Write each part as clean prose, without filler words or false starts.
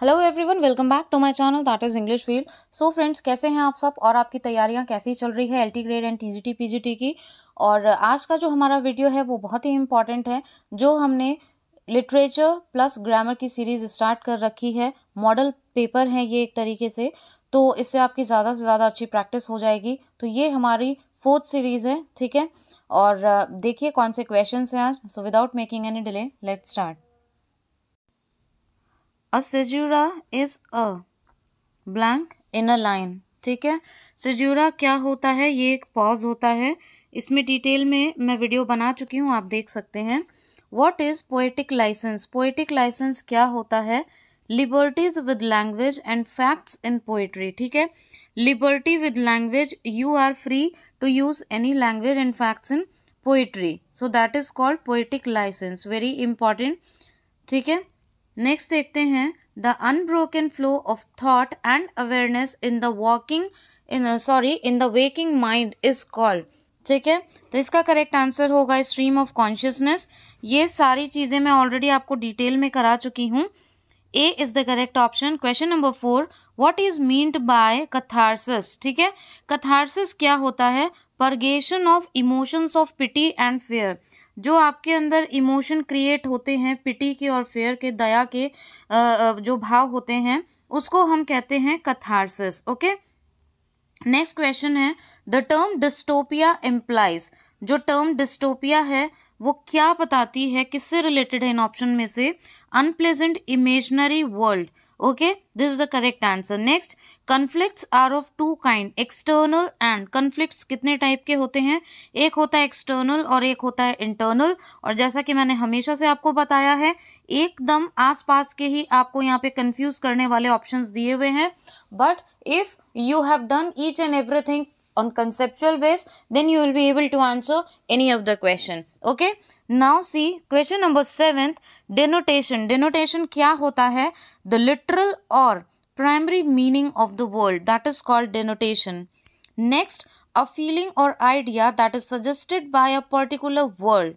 Hello everyone, welcome back to my channel that is English field. So friends, कैसे हैं आप सब और आपकी तैयारियां कैसी चल रही है LT grade and TGT PGT की। और आज का जो हमारा वीडियो है वो बहुत ही इम्पॉर्टेंट है, जो हमने लिटरेचर प्लस ग्रामर की सीरीज़ स्टार्ट कर रखी है। मॉडल पेपर है ये एक तरीके से, तो इससे आपकी ज़्यादा से ज़्यादा अच्छी प्रैक्टिस हो जाएगी। तो ये हमारी 4th सीरीज़ है, ठीक है। और देखिए कौन से क्वेश्चन हैं आज। So without making any delay, let's start. A caesura is a blank in a line, ठीक है। caesura क्या होता है, ये एक पॉज होता है। इसमें डिटेल में मैं वीडियो बना चुकी हूँ, आप देख सकते हैं। What is poetic license? poetic license क्या होता है? Liberties with language and facts in poetry, ठीक है। Liberty with language, you are free to use any language and facts in poetry, so that is called poetic license, very important, ठीक है। Next देखते हैं, the unbroken flow of thought and awareness in the waking mind is called, ठीक है। तो इसका correct answer होगा stream of consciousness. ये सारी चीज़ें मैं ऑलरेडी आपको डिटेल में करा चुकी हूँ। A is the correct option. Question number 4, what is meant by catharsis, ठीक है। कैथारसिस क्या होता है? Purgation of emotions of pity and fear. जो आपके अंदर इमोशन क्रिएट होते हैं, पिटी के और फेयर के, दया के जो भाव होते हैं, उसको हम कहते हैं कैथारसिस, ओके। नेक्स्ट क्वेश्चन है, द टर्म डिस्टोपिया इम्प्लाइज। जो टर्म डिस्टोपिया है वो क्या बताती है, किससे रिलेटेड है इन ऑप्शन में से? Unpleasant imaginary world, okay, this is the correct answer. Next, conflicts are of two kind, external and. Conflicts कितने टाइप के होते हैं? एक होता है एक्सटर्नल और एक होता है इंटरनल। और जैसा कि मैंने हमेशा से आपको बताया है, एकदम आसपास के ही आपको यहाँ पे कंफ्यूज करने वाले ऑप्शंस दिए हुए हैं, but if you have done each and everything on conceptual base, then you will be able to answer any of the question, okay. Now see question number 7th, denotation. denotation क्या होता है? The literal or primary meaning of the word, that is called denotation. Next, a feeling or idea that is suggested by a particular word,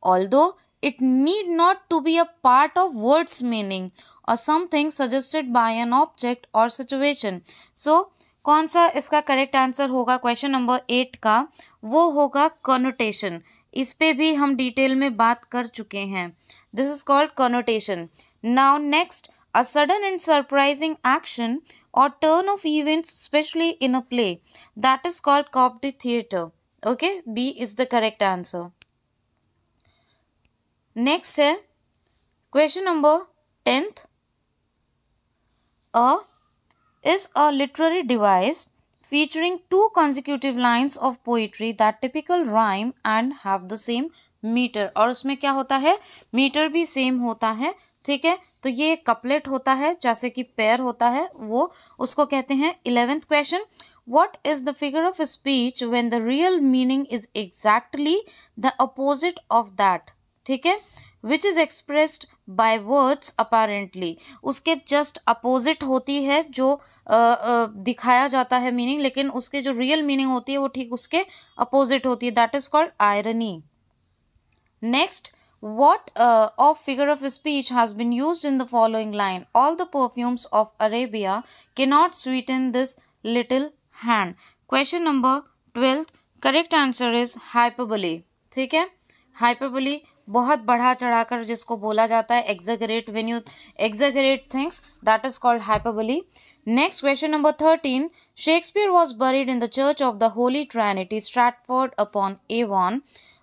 although it need not to be a part of word's meaning, or something suggested by an object or situation. So कौन सा इसका correct answer होगा question number 8 का? वो होगा connotation. इस पे भी हम डिटेल में बात कर चुके हैं। This is called connotation. Now next, a sudden and surprising action और turn of events specially in a play, that is called coup de theatre, okay. B is the correct answer. Next है question number 10th, is a literary device featuring two consecutive lines of poetry that typical rhyme and have the same meter. और उसमें क्या होता है? Metre भी same होता है, ठीक है। तो ये कपलेट होता है, जैसे कि पेयर होता है, वो उसको कहते हैं। 11th question, what is the figure of speech when the real meaning is exactly the opposite of that, ठीक है, which is expressed by words apparently. उसके जस्ट अपोजिट होती है जो दिखाया जाता है मीनिंग, लेकिन उसके जो रियल मीनिंग होती है वो ठीक उसके अपोजिट होती है, that is called irony. Next, what of figure of speech has been used in the following line? All the perfumes of Arabia cannot sweeten this little hand. Question number 12th, correct answer is hyperbole, ठीक है। hyperbole बहुत बढ़ा चढ़ाकर जिसको बोला जाता है, exaggerate, when you exaggerate things, that is called hyperbole. Next, question number 13, Shakespeare was buried in the Church of the Holy Trinity, Stratford upon Avon,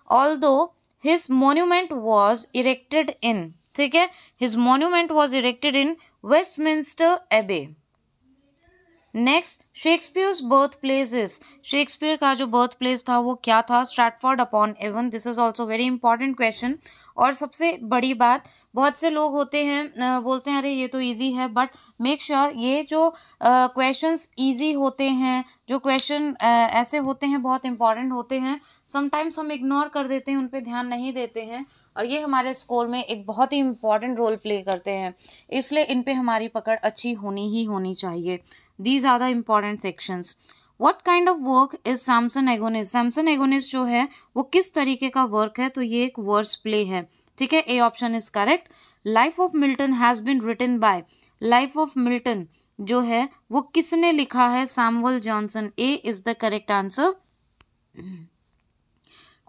although his monument was erected in, ठीक है, his monument was erected in Westminster Abbey. Next, Shakespeare's birth places. Shakespeare का जो birth place था वो क्या था? Stratford upon Avon. This is also very important question. और सबसे बड़ी बात, बहुत से लोग होते हैं बोलते हैं अरे ये तो इजी है, बट मेक श्योर ये जो क्वेश्चंस इजी होते हैं, जो क्वेश्चन ऐसे होते हैं, बहुत इंपॉर्टेंट होते हैं, समटाइम्स हम इग्नोर कर देते हैं, उन पे ध्यान नहीं देते हैं, और ये हमारे स्कोर में एक बहुत ही इंपॉर्टेंट रोल प्ले करते हैं, इसलिए इन पे हमारी पकड़ अच्छी होनी ही होनी चाहिए। These are the important sections. What kind of work is Samson Agonis? Samson Agonis जो है वो किस तरीके का वर्क है? तो ये एक वर्स प्ले है, ठीक है। A option is correct. Life of Milton has been written by, life of Milton जो है वो किसने लिखा है? Samuel Johnson. A is the correct answer.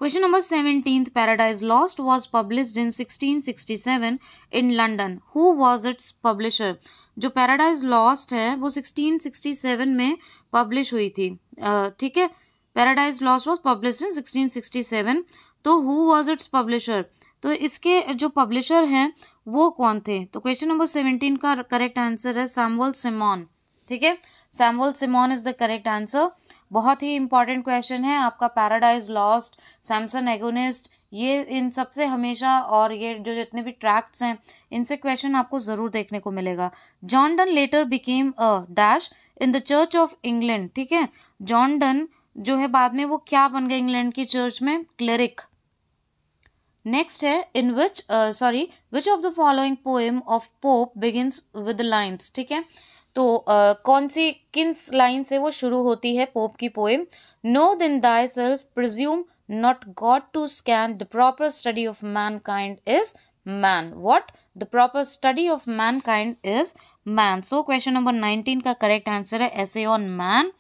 Question number 17th, Paradise Lost was published in 1667 in London. Who was its publisher? जो Paradise Lost है वो 1667 में publish हुई थी, ठीक है। Paradise Lost was published in 1667. तो who was its publisher? तो इसके जो पब्लिशर हैं वो कौन थे? तो क्वेश्चन नंबर 17 का करेक्ट आंसर है सैमुअल सिमॉन, ठीक है। Samuel Simon is the correct answer. बहुत ही इंपॉर्टेंट क्वेश्चन है आपका पैराडाइज लॉस्ट, सैमसन एगोनिस्ट, ये इन सबसे हमेशा, और ये जो जितने भी ट्रैक्ट्स हैं इनसे क्वेश्चन आपको ज़रूर देखने को मिलेगा। John Donne letter became a dash in the church of England, ठीक है। जॉन डन जो है बाद में वो क्या बन गए इंग्लैंड की चर्च में? क्लेरिक। नेक्स्ट है in which of the following poem of Pope begins with lines, ठीक है। तो किन लाइन से वो शुरू होती है पोप की poem? Know then thyself presume not God to scan, the proper study of mankind is man. What? The proper study of mankind is man. So question number 19 का correct answer है essay on man,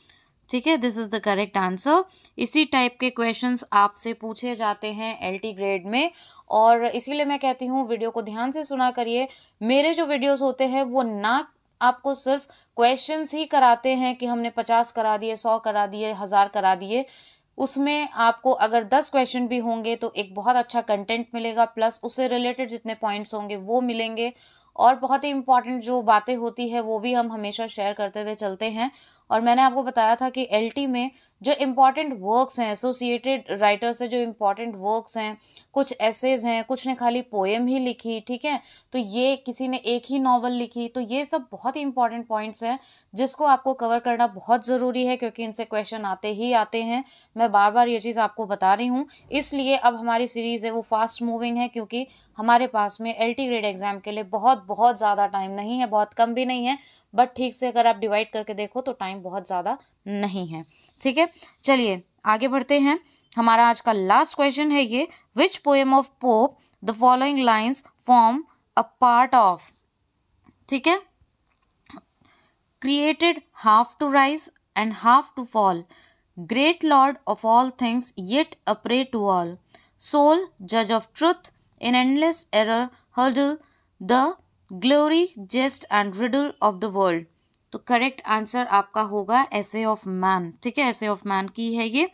ठीक है। This is the correct answer. इसी type के questions आपसे पूछे जाते हैं एलटी ग्रेड में, और इसीलिए मैं कहती हूँ वीडियो को ध्यान से सुना करिए। मेरे जो वीडियोस होते हैं वो ना आपको सिर्फ क्वेश्चंस ही कराते हैं कि हमने 50 करा दिए, 100 करा दिए, 1000 करा दिए। उसमें आपको अगर 10 क्वेश्चन भी होंगे तो एक बहुत अच्छा कंटेंट मिलेगा, प्लस उससे रिलेटेड जितने पॉइंट्स होंगे वो मिलेंगे, और बहुत ही इंपॉर्टेंट जो बातें होती है वो भी हम हमेशा शेयर करते हुए चलते हैं। और मैंने आपको बताया था कि एलटी में जो इम्पॉर्टेंट वर्क्स हैं, एसोसिएटेड राइटर से जो इम्पॉर्टेंट वर्क्स हैं, कुछ एसेज हैं, कुछ ने खाली पोएम ही लिखी, ठीक है, तो ये किसी ने एक ही नॉवल लिखी, तो ये सब बहुत ही इंपॉर्टेंट पॉइंट्स हैं जिसको आपको कवर करना बहुत ज़रूरी है, क्योंकि इनसे क्वेश्चन आते ही आते हैं। मैं बार बार ये चीज़ आपको बता रही हूँ, इसलिए अब हमारी सीरीज़ है वो फास्ट मूविंग है, क्योंकि हमारे पास में एलटी ग्रेड एग्जाम के लिए बहुत ज़्यादा टाइम नहीं है, बहुत कम भी नहीं है, बट ठीक से अगर आप डिवाइड करके देखो तो टाइम बहुत ज़्यादा नहीं है, ठीक है। चलिए आगे बढ़ते हैं। हमारा आज का लास्ट क्वेश्चन है ये, which poem of Pope the following lines form a part of, ठीक है। Created half to rise and half to fall, great lord of all things yet a prey to all, sole जज of truth in endless error hurled, the glory jest and riddle of the world. तो correct answer आपका होगा essay of man, ठीक है, essay of man की है ये।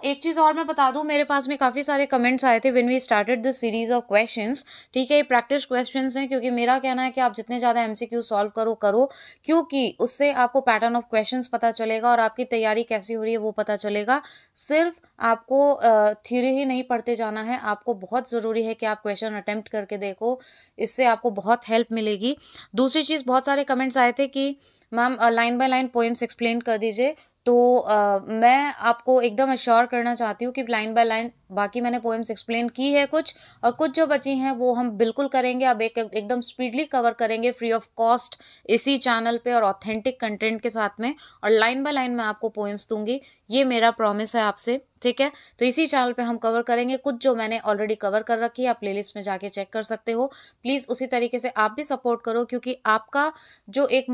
एक चीज़ और मैं बता दूं, मेरे पास में काफ़ी सारे कमेंट्स आए थे when we started the series of questions, ठीक है। ये प्रैक्टिस क्वेश्चंस हैं, क्योंकि मेरा कहना है कि आप जितने ज़्यादा एमसीक्यू सॉल्व करो, क्योंकि उससे आपको पैटर्न ऑफ क्वेश्चंस पता चलेगा और आपकी तैयारी कैसी हो रही है वो पता चलेगा। सिर्फ आपको थ्योरी ही नहीं पढ़ते जाना है, आपको बहुत ज़रूरी है कि आप क्वेश्चन अटेम्प्ट करके देखो, इससे आपको बहुत हेल्प मिलेगी। दूसरी चीज़, बहुत सारे कमेंट्स आए थे कि ma'am line by line poems explain कर दीजिए, तो मैं आपको एकदम अश्योर करना चाहती हूँ कि लाइन बाय लाइन बाकी मैंने पोएम्स एक्सप्लेन की है कुछ, और कुछ जो बची हैं वो हम बिल्कुल करेंगे। अब एकदम स्पीडली कवर करेंगे फ्री ऑफ कॉस्ट इसी चैनल पे और ऑथेंटिक कंटेंट के साथ में, और लाइन बाय लाइन मैं आपको पोएम्स दूंगी, ये मेरा प्रॉमिस है आपसे, ठीक है। तो इसी चैनल पे हम कवर करेंगे। कुछ जो मैंने ऑलरेडी कवर कर रखी है आप प्लेलिस्ट में जाके चेक कर सकते हो। प्लीज़ उसी तरीके से आप भी सपोर्ट करो, क्योंकि आपका जो एक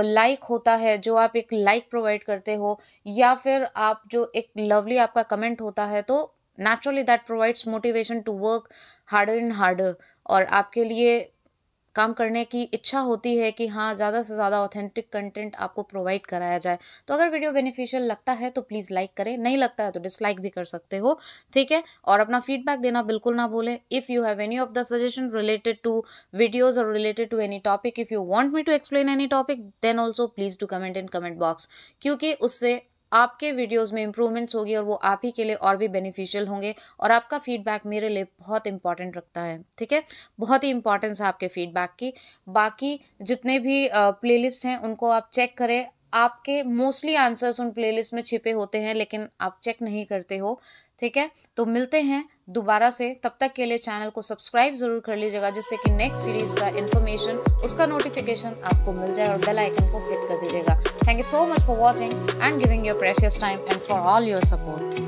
लाइक होता है, जो आप एक लाइक प्रोवाइड करते हो, या फिर आप जो एक लवली आपका कमेंट होता है, तो naturally that provides motivation to work harder and harder, और आपके लिए काम करने की इच्छा होती है कि हाँ ज़्यादा से ज़्यादा ऑथेंटिक कंटेंट आपको प्रोवाइड कराया जाए। तो अगर वीडियो बेनिफिशियल लगता है तो प्लीज़ लाइक करें, नहीं लगता है तो डिसलाइक भी कर सकते हो, ठीक है। और अपना फीडबैक देना बिल्कुल ना भूलें। If you have any of the suggestion related to videos और related to any topic, if you want me to explain any topic, then also please do comment in comment box, क्योंकि उससे आपके videos में improvements होगी और वो आप ही के लिए और भी बेनिफिशियल होंगे। और आपका फीडबैक मेरे लिए बहुत इंपॉर्टेंट रखता है, ठीक है, बहुत ही इंपॉर्टेंस है आपके फीडबैक की। बाकी जितने भी प्लेलिस्ट हैं उनको आप चेक करें, आपके मोस्टली आंसर्स उन प्लेलिस्ट में छिपे होते हैं, लेकिन आप चेक नहीं करते हो, ठीक है। तो मिलते हैं दोबारा से, तब तक के लिए चैनल को सब्सक्राइब ज़रूर कर लीजिएगा, जिससे कि नेक्स्ट सीरीज़ का इन्फॉर्मेशन, उसका नोटिफिकेशन आपको मिल जाए, और बेल आइकन को हिट कर दीजिएगा। Thank you so much for watching and giving your precious time and for all your support.